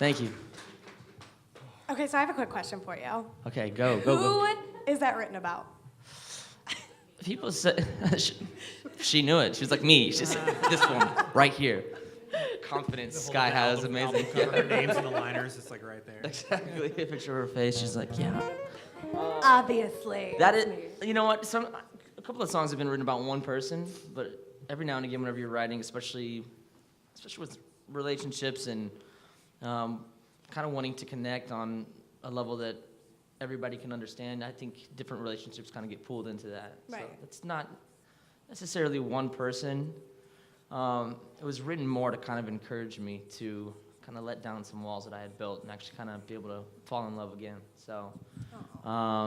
Thank you. Okay, so I have a quick question for you. Okay, go. Who is that written about? People say she knew it. She was like me. She said this one right here. Confidence Sky has amazing. Her names in the liners, it's like right there. Exactly. A picture of her face. She's like, yeah. Obviously. That it's is. me. You know what? A couple of songs have been written about one person, but every now and again, whenever you're writing, especially with relationships and kind of wanting to connect on a level that everybody can understand, I think different relationships kind of get pulled into that. Right. So it's not necessarily one person. It was written more to kind of encourage me to kind of let down some walls that I had built and actually kind of be able to fall in love again. So,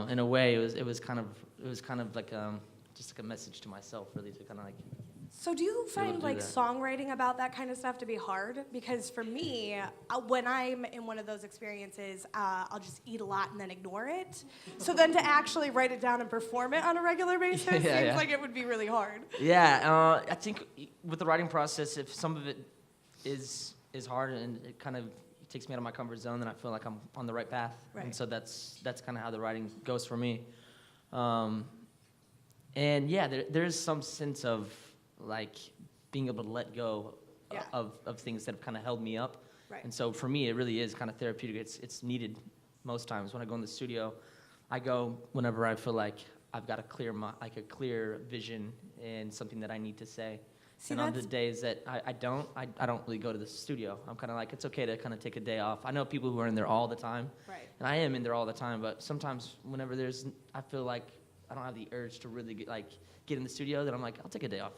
in a way, it was kind of like just like a message to myself, really, to kind of like. So do you find like that. songwriting about that kind of stuff to be hard? Because for me, when I'm in one of those experiences, I'll just eat a lot and then ignore it. So then to actually write it down and perform it on a regular basis seems like it would be really hard. Yeah, I think with the writing process, if some of it is hard and it kind of takes me out of my comfort zone, then I feel like I'm on the right path. Right. And so that's kind of how the writing goes for me. And yeah, there's some sense of like being able to let go of things that have kind of held me up. Right. And so for me, it really is kind of therapeutic. It's needed most times. When I go in the studio, I go whenever I feel like I've got a clear vision and something that I need to say. See, and on the days that I don't really go to the studio. I'm kind of like, it's okay to kind of take a day off. I know people who are in there all the time. Right. And I am in there all the time, but sometimes whenever I feel like I don't have the urge to really get in the studio, then I'm like, I'll take a day off.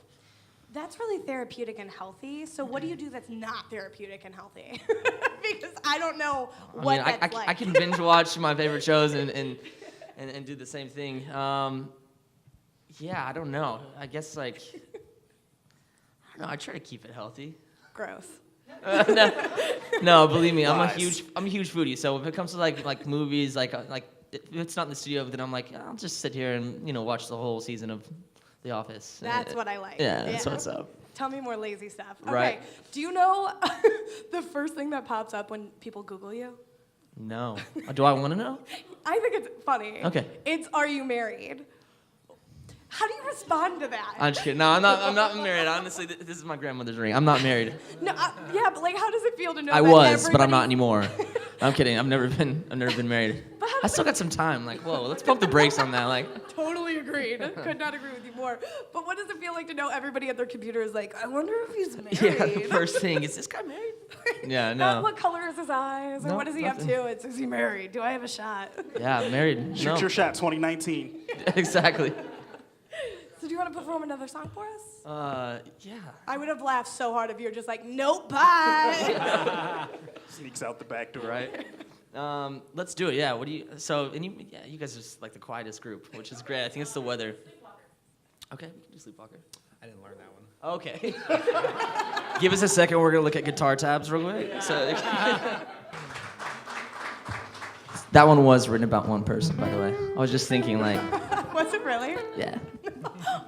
That's really therapeutic and healthy. So what do you do that's not therapeutic and healthy? Because I don't know what that's like. I can binge watch my favorite shows and do the same thing. Yeah, I don't know. I guess I don't know. I try to keep it healthy. Gross. No, believe me, I'm a huge foodie. So if it comes to like movies, like if it's not in the studio, then I'm like, I'll just sit here and watch the whole season of The Office. That's what I like. Yeah, that's what's up. Tell me more lazy stuff. Right. Okay. Do you know the first thing that pops up when people Google you? No. Do I want to know? I think it's funny. Okay. It's, are you married? How do you respond to that? I'm just kidding. No, I'm not married. Honestly, this is my grandmother's ring. I'm not married. No, yeah, but like, how does it feel to know I that was, but I'm not everybody- anymore. I'm kidding. I've never been married. I still got some time. Like, whoa, let's pump the brakes on that. Like, Totally agreed. Could not agree with you more. But what does it feel like to know everybody at their computer is like, I wonder if he's married? yeah, the first thing is this guy married? Yeah, no. What color is his eyes? Or No, what is he nothing. up to? It's, is he married? Do I have a shot? Yeah, married. Shoot No. your shot 2019. Exactly. So do you want to perform another song for us? Yeah. I would have laughed so hard if you were just like, nope, bye. Sneaks out the back door. Right. Let's do it. Yeah. What do you? So, you guys are just like the quietest group, which is great. I think it's the weather. Okay, we can do Sleepwalker. I didn't learn that one. Okay. Give us a second. We're gonna look at guitar tabs real quick. So, that one was written about one person, by the way. I was just thinking, like, Was it really? yeah.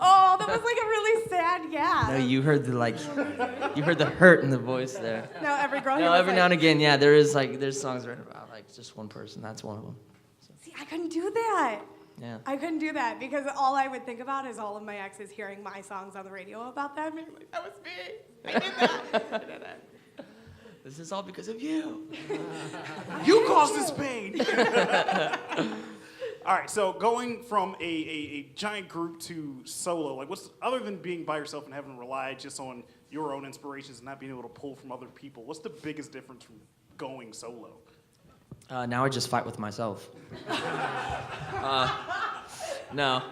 Oh, that was like a really sad yeah. No, you heard the hurt in the voice there. No, every girl here No, was every like, now and again, yeah, there's songs written about like just one person. That's one of them. See, I couldn't do that. Yeah. I couldn't do that because all I would think about is all of my exes hearing my songs on the radio about them. And like, that was me. I did that. I did that. This is all because of you. You caused this pain. All right, so going from a giant group to solo, like what's other than being by yourself and having to rely just on your own inspirations and not being able to pull from other people, what's the biggest difference from going solo? Now I just fight with myself. No.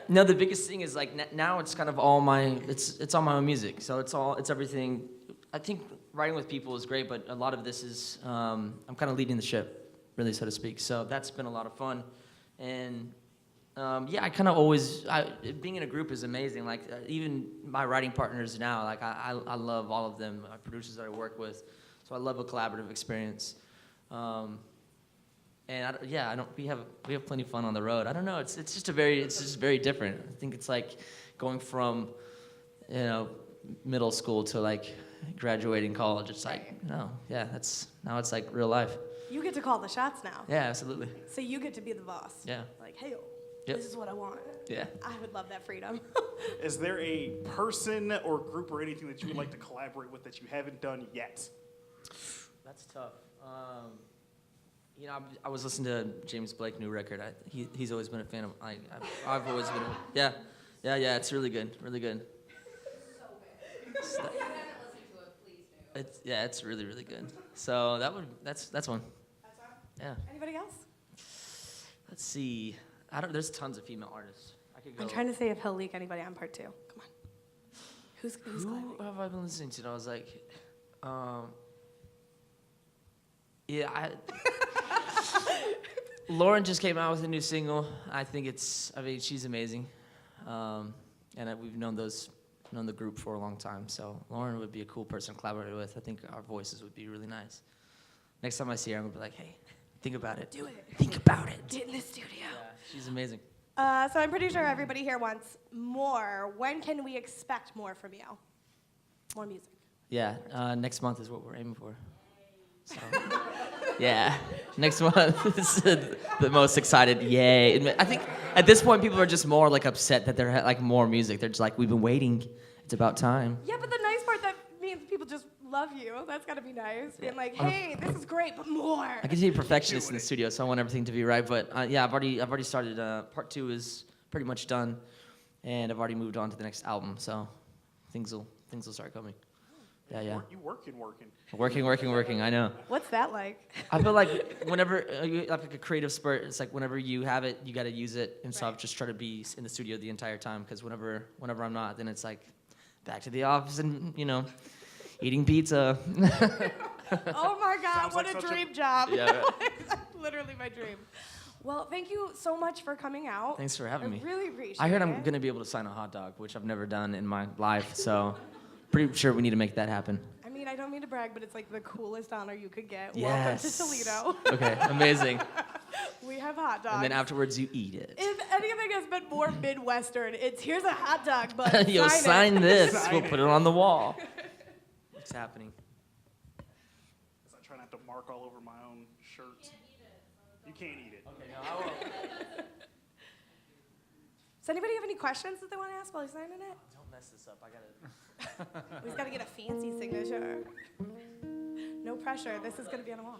No, the biggest thing is like now it's kind of all it's all my own music. So it's everything. I think writing with people is great, but a lot of this is I'm kind of leading the ship, really, so to speak. So that's been a lot of fun, and yeah, I kind of always being in a group is amazing. Like even my writing partners now, like I love all of them, my producers that I work with. So I love a collaborative experience. And we have plenty of fun on the road. I don't know. It's just very different. I think it's like going from, middle school to like graduating college. It's like, no, yeah, now it's like real life. You get to call the shots now. Yeah, absolutely. So you get to be the boss. Yeah. Like, hey, Yep. this is what I want. Yeah. I would love that freedom. Is there a person or group or anything that you would like to collaborate with that you haven't done yet? That's tough. I was listening to James Blake's new record. He's always been a fan of. I've always been. Yeah. It's really good. Really good. It's really really good. So that's one. Yeah. Anybody else? Let's see. There's tons of female artists. I could go. I'm trying to see if he'll leak anybody on part 2. Come on. Who's Who clapping? have I been listening to? I was like, Lauren just came out with a new single. I mean, she's amazing. We've known the group for a long time. So Lauren would be a cool person to collaborate with. I think our voices would be really nice. Next time I see her, I'm gonna be like, hey, think about it. Do it. Think about it. Get in the studio. Yeah, she's amazing. So I'm pretty sure everybody here wants more. When can we expect more from you? More music. Yeah, next month is what we're aiming for. So, yeah, next month is the most excited. Yay! I think at this point people are just more like upset that they're like more music. They're just like, we've been waiting. It's about time. Yeah, but the nice part, that means people just love you. That's gotta be nice. Being like, hey, this is great, but more. I can see a perfectionist in the studio, so I want everything to be right. But yeah, I've already started. Part 2 is pretty much done, and I've already moved on to the next album. So things will start coming. Yeah. You working. Working. I know. What's that like? I feel like whenever you have like a creative spurt, it's like whenever you have it, you got to use it. And so I've just tried to be in the studio the entire time, because whenever I'm not, then it's like back to the office and eating pizza. Oh my God, Sounds what like a such dream job. Yeah, right. That's literally my dream. Well, thank you so much for coming out. Thanks for having me. I really appreciate it. I heard I'm gonna be able to sign a hot dog, which I've never done in my life. So pretty sure we need to make that happen. I mean, I don't mean to brag, but it's like the coolest honor you could get. Yes. Welcome to Toledo. Okay, amazing. We have hot dogs. And then afterwards you eat it. If anything has been more Midwestern, it's here's a hot dog, but Yo, sign it. this. Sign We'll it. put it on the wall. What's happening? I try not to mark all over my own shirt. You can't eat it. Okay, no, I will. Does anybody have any questions that they want to ask while he's signing it? Don't mess this up. I got it. We've got to get a fancy signature. No pressure. This is going to be on a wall.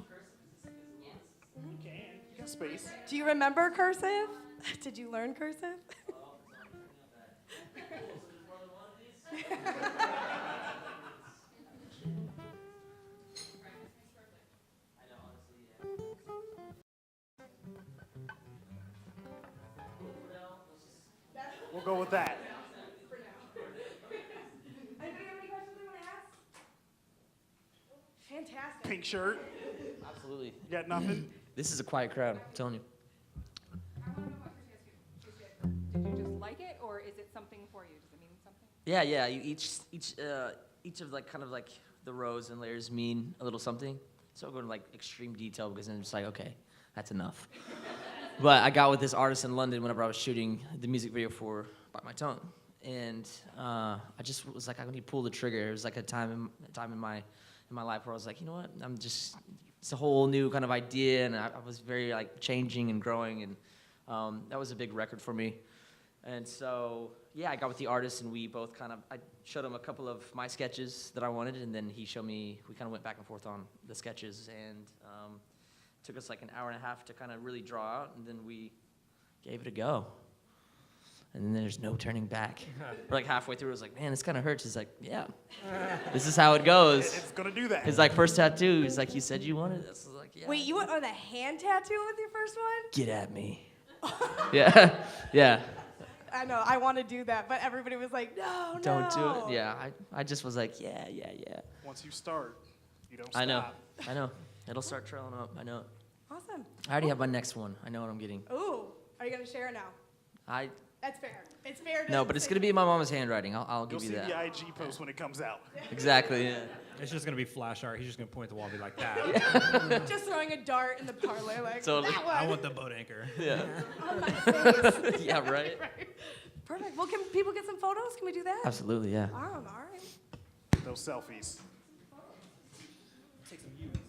You can. You got space. Do you remember cursive? Did you learn cursive? We'll go with that. Anybody have any questions they want to ask? Fantastic. Pink shirt. Absolutely. You got nothing? This is a quiet crowd, I'm telling you. I want to know about your Did you just like it, or is it something for you? Does it mean something? Yeah. Each of like kind of like the rows and layers mean a little something. So I'll go into like extreme detail because then it's like, okay, that's enough. But I got with this artist in London whenever I was shooting the music video for Bite My Tongue, and I just was like, I need to pull the trigger. It was like a time in my life where I was like, you know what, it's a whole new kind of idea, and I was very like changing and growing, and that was a big record for me. And so, yeah, I got with the artist, and we both I showed him a couple of my sketches that I wanted, and then he showed me, we kind of went back and forth on the sketches, and took us like an hour and a half to kind of really draw out, and then we gave it a go. And then there's no turning back. We're like halfway through, it was like, man, this kind of hurts. He's like, yeah, this is how it goes. It's going to do that. His like first tattoo, he's like, you said you wanted this. I was like, yeah. Wait, you went on a hand tattoo with your first one? Get at me. Yeah. I know, I want to do that, but everybody was like, no. Don't do it. Yeah, I just was like, yeah. Once you start, you don't stop. I know. It'll start trailing up. I know. Awesome. I already have my next one. I know what I'm getting. Ooh, are you going to share it now? That's fair. It's fair to No, but it's going to be in my mom's handwriting. I'll You'll give see you that. the IG post when it comes out. Exactly, yeah. It's just gonna be flash art. He's just gonna point at the wall and be like that. Just throwing a dart in the parlay, like, Totally. that one. I want the boat anchor. Yeah. On my face. Yeah, right? Right. Perfect. Well, can people get some photos? Can we do that? Absolutely, yeah. All right. those selfies. Take some you.